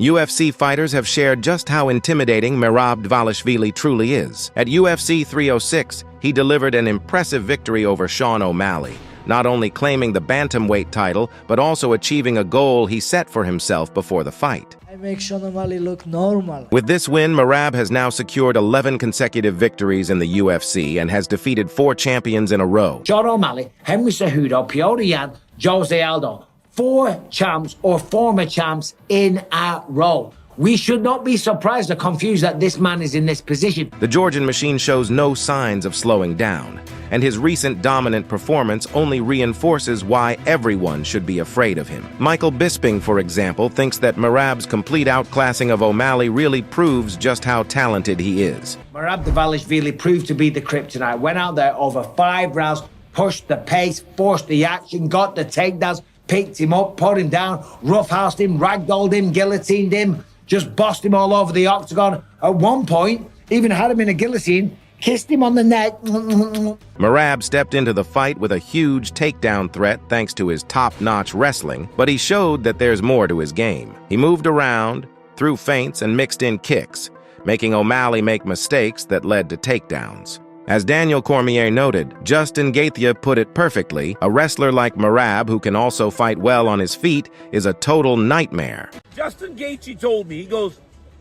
UFC fighters have shared just how intimidating Merab Dvalishvili truly is. At UFC 306, he delivered an impressive victory over Sean O'Malley, not only claiming the Bantamweight title, but also achieving a goal he set for himself before the fight. I make Sean O'Malley look normal. With this win, Merab has now secured 11 consecutive victories in the UFC and has defeated 4 champions in a row. Sean O'Malley, Henry Cejudo, Piotr Yan, Jose Aldo. 4 champs or former champs in a row. We should not be surprised or confused that this man is in this position. The Georgian machine shows no signs of slowing down, and his recent dominant performance only reinforces why everyone should be afraid of him. Michael Bisping, for example, thinks that Merab's complete outclassing of O'Malley really proves just how talented he is. Merab Dvalishvili proved to be the kryptonite. Went out there over 5 rounds, pushed the pace, forced the action, got the takedowns, picked him up, put him down, roughhoused him, ragdolled him, guillotined him, just bossed him all over the octagon. At one point, even had him in a guillotine, kissed him on the neck. Merab stepped into the fight with a huge takedown threat thanks to his top-notch wrestling, but he showed that there's more to his game. He moved around, threw feints, and mixed in kicks, making O'Malley make mistakes that led to takedowns. As Daniel Cormier noted, Justin Gaethje put it perfectly, a wrestler like Merab, who can also fight well on his feet, is a total nightmare. Justin Gaethje told me, he goes,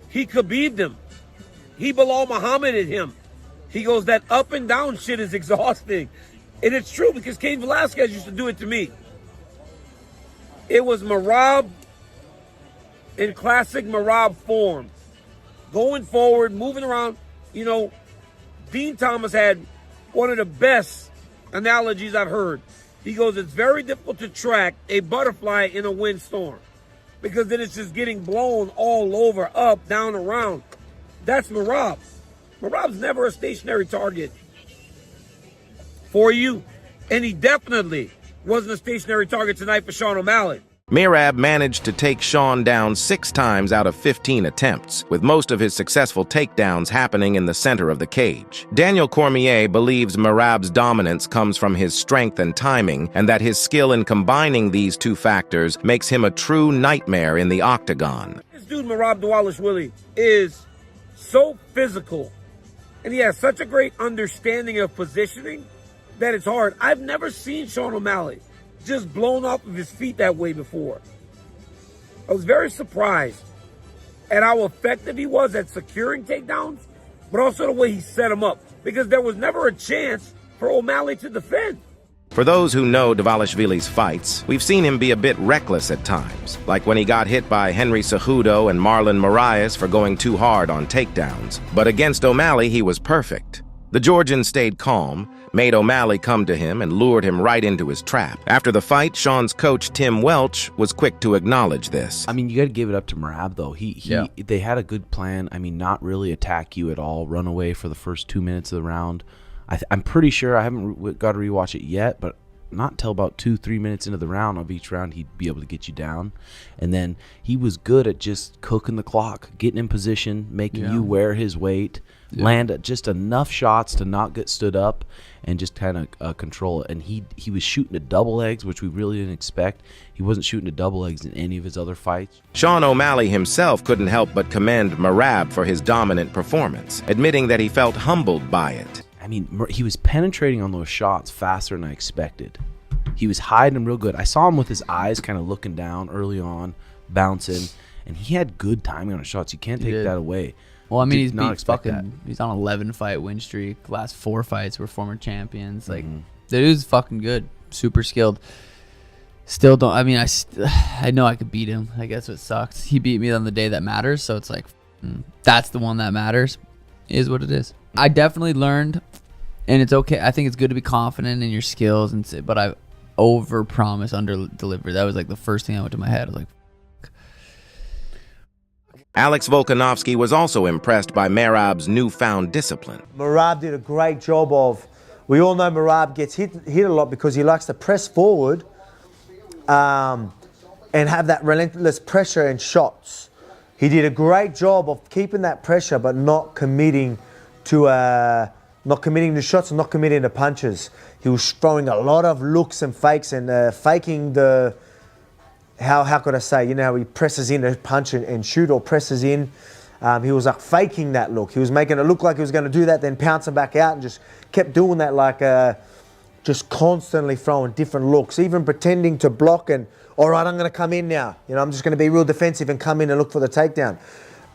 he Khabib'd him. He Bilal Muhammad'd him. He goes, that up and down shit is exhausting. And it's true, because Cain Velasquez used to do it to me. It was Merab in classic Merab form. Going forward, moving around, you know. Dean Thomas had one of the best analogies I've heard. He goes, it's very difficult to track a butterfly in a windstorm because then it's just getting blown all over, up, down, around. That's Merab. Merab's never a stationary target for you, and he definitely wasn't a stationary target tonight for Sean O'Malley. Merab managed to take Sean down 6 times out of 15 attempts, with most of his successful takedowns happening in the center of the cage. Daniel Cormier believes Merab's dominance comes from his strength and timing, and that his skill in combining these 2 factors makes him a true nightmare in the octagon. This dude, Merab Dvalishvili, is so physical, and he has such a great understanding of positioning that it's hard. I've never seen Sean O'Malley just blown off of his feet that way before. I was very surprised at how effective he was at securing takedowns, but also the way he set him up, because there was never a chance for O'Malley to defend. For those who know Dvalishvili's fights, we've seen him be a bit reckless at times, like when he got hit by Henry Cejudo and Marlon Moraes for going too hard on takedowns. But against O'Malley, he was perfect. The Georgian stayed calm, made O'Malley come to him, and lured him right into his trap. After the fight, Sean's coach, Tim Welch, was quick to acknowledge this. I mean, you got to give it up to Merab, though. They had a good plan. I mean, not really attack you at all, run away for the first 2 minutes of the round. I'm pretty sure, I haven't got to rewatch it yet, but not till about 2-3 minutes into the round of each round, he'd be able to get you down. And then he was good at just cooking the clock, getting in position, making you wear his weight, land just enough shots to not get stood up, and just kind of control it. And he was shooting to double legs, which we really didn't expect. He wasn't shooting to double legs in any of his other fights. Sean O'Malley himself couldn't help but commend Merab for his dominant performance, admitting that he felt humbled by it. I mean, he was penetrating on those shots faster than I expected. He was hiding them real good. I saw him with his eyes kind of looking down early on, bouncing, and he had good timing on his shots. You can't take that away. Well, I mean, he's on 11-fight win streak. Last 4 fights were former champions. Like, the dude's fucking good, super skilled. Still don't. I mean, I know I could beat him. I guess what sucks. He beat me on the day that matters. So it's like, that's the one that matters. Is what it is. I definitely learned, and it's okay. I think it's good to be confident in your skills, but I over-promise, under-deliver. That was like the first thing that went to my head. I was like, Alex Volkanovski was also impressed by Merab's newfound discipline. Merab did a great job of, we all know Merab gets hit a lot because he likes to press forward and have that relentless pressure and shots. He did a great job of keeping that pressure but not committing to shots and not committing to punches. He was throwing a lot of looks and fakes and faking the how could I say, you know, how he presses in to punch and shoot, or presses in. He was like faking that look. He was making it look like he was going to do that, then pouncing back out, and just kept doing that, like just constantly throwing different looks, even pretending to block and, all right, I'm going to come in now. You know, I'm just going to be real defensive and come in and look for the takedown.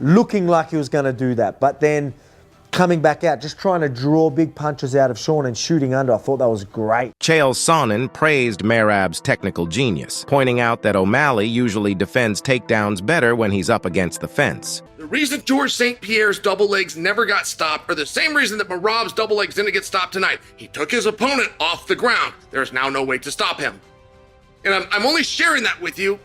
Looking like he was going to do that, but then coming back out, just trying to draw big punches out of Sean and shooting under. I thought that was great. Chael Sonnen praised Merab's technical genius, pointing out that O'Malley usually defends takedowns better when he's up against the fence. The reason George St. Pierre's double legs never got stopped are the same reason that Merab's double legs didn't get stopped tonight. He took his opponent off the ground. There's now no way to stop him. And I'm only sharing that with you.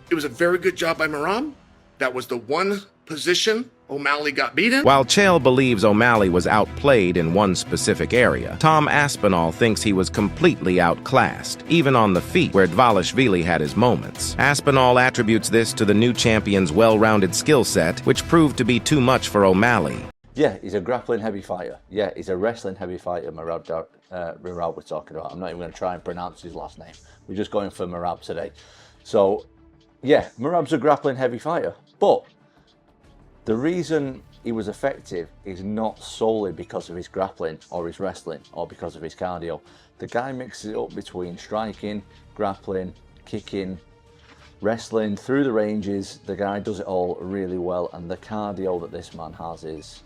It was a very good job by Merab. That was the one position O'Malley got beaten. While Chael believes O'Malley was outplayed in one specific area, Tom Aspinall thinks he was completely outclassed, even on the feet, where Dvalishvili had his moments. Aspinall attributes this to the new champion's well-rounded skill set, which proved to be too much for O'Malley. Yeah, he's a grappling heavy fighter. Yeah, he's a wrestling heavy fighter, Merab we're talking about. I'm not even going to try and pronounce his last name. We're just going for Merab today. So, yeah, Merab's a grappling heavy fighter, but the reason he was effective is not solely because of his grappling or his wrestling or because of his cardio. The guy mixes it up between striking, grappling, kicking, wrestling, through the ranges. The guy does it all really well, and the cardio that this man has is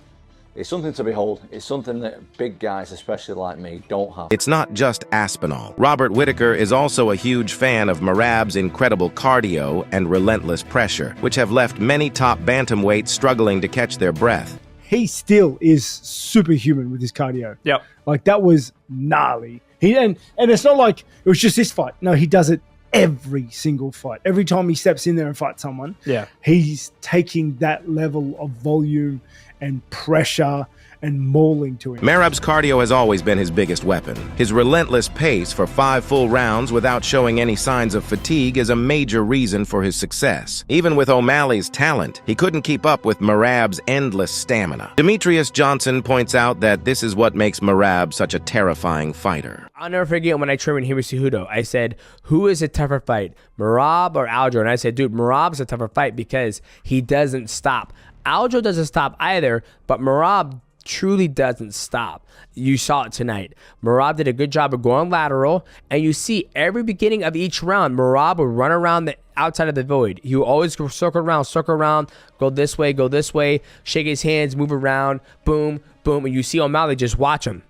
something to behold. It's something that big guys, especially like me, don't have. It's not just Aspinall. Robert Whittaker is also a huge fan of Merab's incredible cardio and relentless pressure, which have left many top bantamweights struggling to catch their breath. He still is superhuman with his cardio. Yep. Like, that was gnarly. And it's not like it was just this fight. No, he does it every single fight. Every time he steps in there and fights someone, he's taking that level of volume and pressure and mauling to him. Merab's cardio has always been his biggest weapon. His relentless pace for 5 full rounds without showing any signs of fatigue is a major reason for his success. Even with O'Malley's talent, he couldn't keep up with Merab's endless stamina. Demetrius Johnson points out that this is what makes Merab such a terrifying fighter. I'll never forget when I trained with Henry Cejudo. I said, who is a tougher fight, Merab or Aljo? And I said, dude, Merab's a tougher fight because he doesn't stop. Aljo doesn't stop either, but Merab truly doesn't stop. You saw it tonight. Merab did a good job of going lateral, and you see every beginning of each round, Merab would run around the outside of the void. He would always go circle around, go this way, shake his hands, move around, boom, boom, and you see O'Malley just watch him.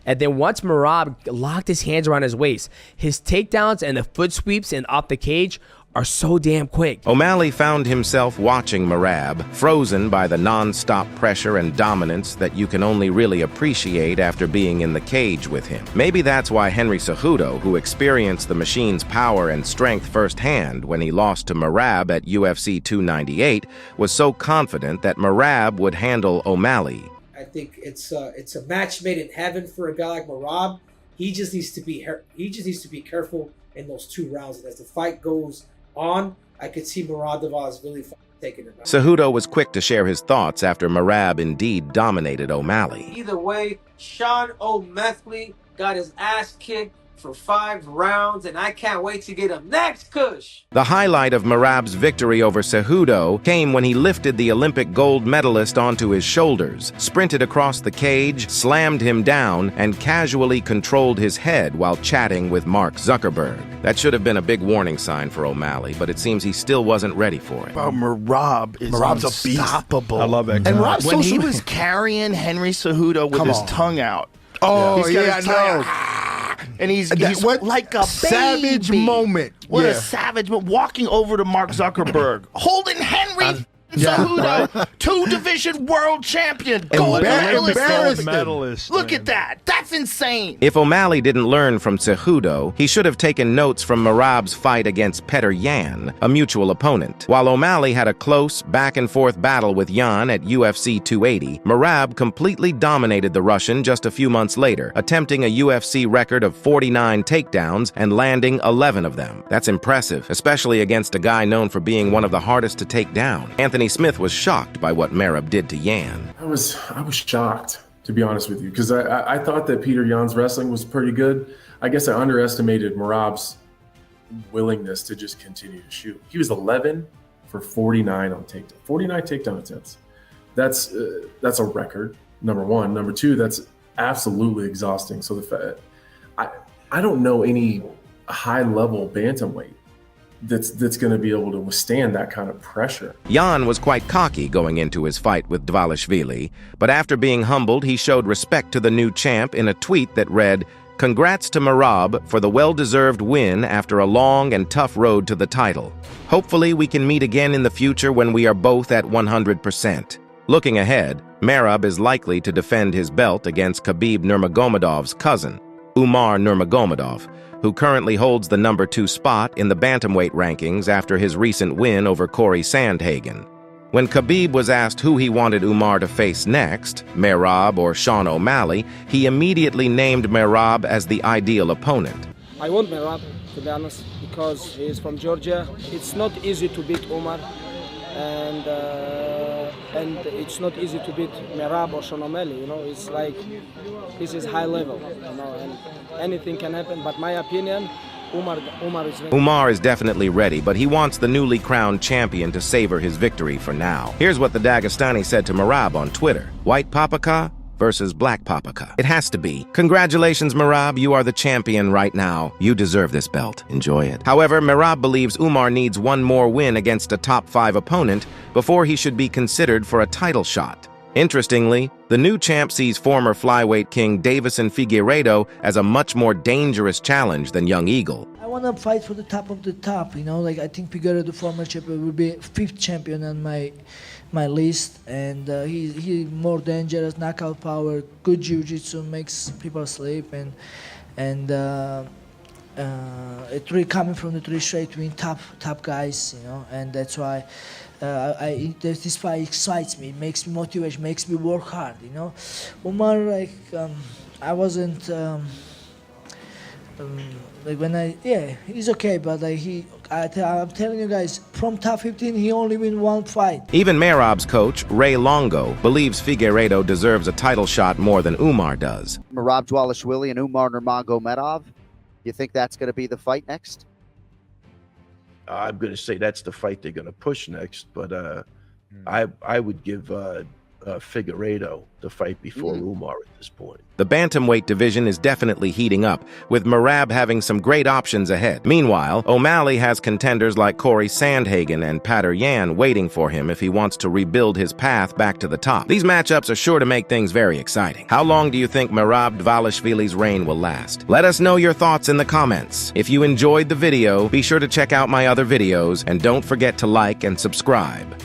And then once Merab locked his hands around his waist, his takedowns and the foot sweeps and off the cage are so damn quick. O'Malley found himself watching Merab, frozen by the non-stop pressure and dominance that you can only really appreciate after being in the cage with him. Maybe that's why Henry Cejudo, who experienced the machine's power and strength firsthand when he lost to Merab at UFC 298, was so confident that Merab would handle O'Malley. I think it's a match made in heaven for a guy like Merab. He just needs to be careful in those 2 rounds. And as the fight goes on, I could see Merab Dvalishvili taking it back. Cejudo was quick to share his thoughts after Merab indeed dominated O'Malley. Either way, Sean O'Malley got his ass kicked for 5 rounds, and I can't wait to get him next, Kush. The highlight of Merab's victory over Cejudo came when he lifted the Olympic gold medalist onto his shoulders, sprinted across the cage, slammed him down, and casually controlled his head while chatting with Mark Zuckerberg. That should have been a big warning sign for O'Malley, but it seems he still wasn't ready for it. Merab's unstoppable. I love it. And when he was carrying Henry Cejudo with his tongue out. Oh, yeah, I know. And he's like a savage baby. moment. What a savage moment. Walking over to Mark Zuckerberg, holding Henry Cejudo, 2-division world champion, gold medalist. Look at that. That's insane. If O'Malley didn't learn from Cejudo, he should have taken notes from Merab's fight against Petr Yan, a mutual opponent. While O'Malley had a close, back-and-forth battle with Yan at UFC 280, Merab completely dominated the Russian just a few months later, attempting a UFC record of 49 takedowns and landing 11 of them. That's impressive, especially against a guy known for being one of the hardest to take down. Anthony Smith was shocked by what Merab did to Yan. I was shocked, to be honest with you, because I thought that Petr Yan's wrestling was pretty good. I guess I underestimated Merab's willingness to just continue to shoot. He was 11 for 49 on takedown, 49 takedown attempts. That's a record, number one. Number two, that's absolutely exhausting. So I don't know any high-level bantamweight that's going to be able to withstand that kind of pressure. Jan was quite cocky going into his fight with Dvalishvili, but after being humbled, he showed respect to the new champ in a tweet that read, "Congrats to Merab for the well-deserved win after a long and tough road to the title. Hopefully we can meet again in the future when we are both at 100%. Looking ahead, Merab is likely to defend his belt against Khabib Nurmagomedov's cousin, Umar Nurmagomedov, who currently holds the number 2 spot in the bantamweight rankings after his recent win over Corey Sandhagen. When Khabib was asked who he wanted Umar to face next, Merab or Sean O'Malley, he immediately named Merab as the ideal opponent. I want Merab, to be honest, because he is from Georgia. It's not easy to beat Umar, and it's not easy to beat Merab or Sean O'Malley. You know, it's like this is high level, you know, and anything can happen. But my opinion, Umar is ready. Umar is definitely ready, but he wants the newly crowned champion to savor his victory for now. Here's what the Dagestani said to Merab on Twitter. White Papaka versus Black Papaka. It has to be. Congratulations, Merab. You are the champion right now. You deserve this belt. Enjoy it. However, Merab believes Umar needs one more win against a top 5 opponent before he should be considered for a title shot. Interestingly, the new champ sees former flyweight king Davison Figueiredo as a much more dangerous challenge than Young Eagle. I want to fight for the top of the top, you know, like I think Figueiredo, the former champion, will be 5th champion on my list, and he more dangerous, knockout power, good jiu-jitsu, makes people sleep, and it really coming from the 3 straight win, top guys, you know, and that's why this fight excites me, makes me motivation, makes me work hard, you know. Umar, like I wasn't like when he's okay, but like I'm telling you guys, from top 15 he only win 1 fight. Even Merab's coach, Ray Longo, believes Figueiredo deserves a title shot more than Umar does. Merab Dvalishvili and Umar Nurmagomedov, you think that's going to be the fight next? I'm going to say that's the fight they're going to push next, but I would give Figueiredo the fight before Umar at this point. The bantamweight division is definitely heating up, with Merab having some great options ahead. Meanwhile, O'Malley has contenders like Corey Sandhagen and Patter Yan waiting for him if he wants to rebuild his path back to the top. These matchups are sure to make things very exciting. How long do you think Merab Dvalishvili's reign will last? Let us know your thoughts in the comments. If you enjoyed the video, be sure to check out my other videos, and don't forget to like and subscribe.